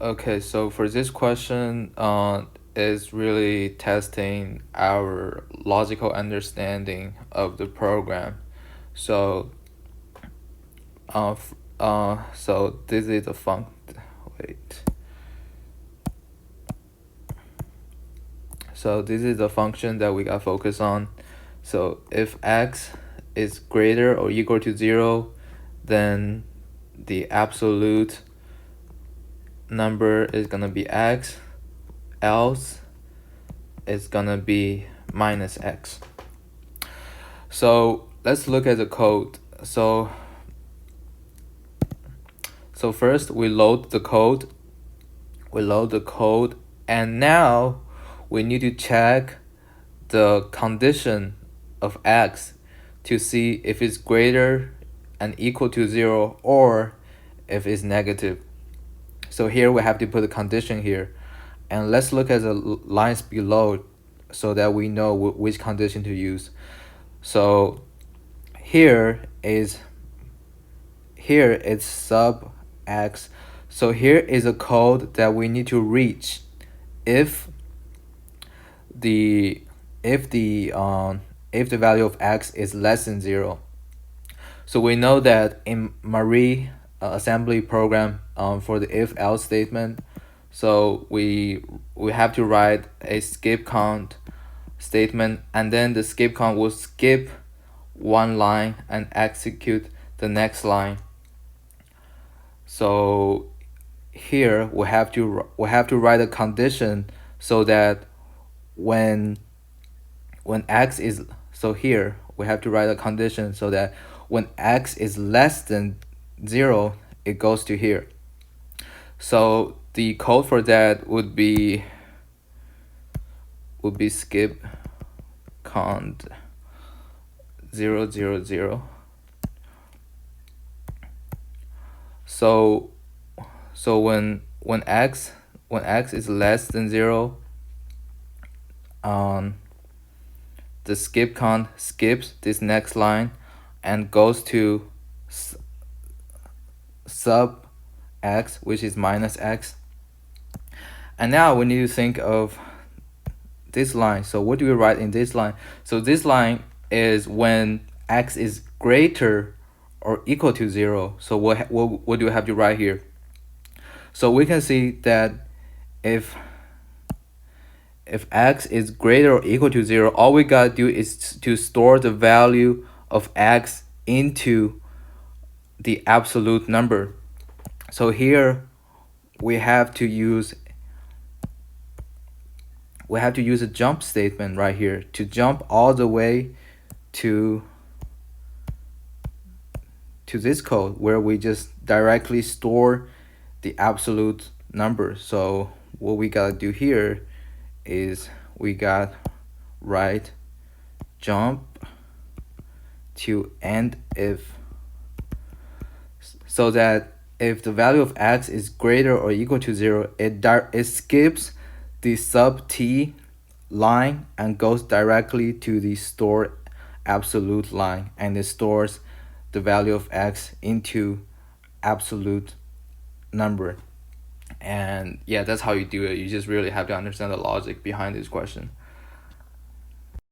Okay, so for this question, is really testing our logical understanding of the program. So, so this is a wait. So this is the function that we got focus on. So if x is greater or equal to 0, then the absolute number is gonna be x, else it's gonna be minus x. So let's look at the code. So first we load the code. And now we need to check the condition of x to see if it's greater and equal to 0 or if it's negative. So here we have to put a condition here. And let's look at the lines below so that we know which condition to use. So here it's sub x. So here is a code that we need to reach if the value of x is less than 0. So we know that in Marie assembly program, for the if else statement, so we have to write a skip count statement, and then the skip count will skip one line and execute the next line. So here we have to write a condition so that when x is, so here we have to write a condition so that when x is less than 0, it goes to here. So the code for that would be skip count 0, 0, 0. So when x is less than 0, the skip count skips this next line and goes to sub x, which is minus x. And now we need to think of this line. So what do we write in this line? So this line is when x is greater or equal to 0. So what do we have to write here? So we can see that if x is greater or equal to 0, all we gotta do is to store the value of x into the absolute number. So here we have to use a jump statement right here to jump all the way to this code where we just directly store the absolute number. So what we gotta do here is we got write jump to end if, so that if the value of x is greater or equal to 0, it skips the sub t line and goes directly to the store absolute line, and it stores the value of x into absolute number. And yeah, that's how you do it. You just really have to understand the logic behind this question.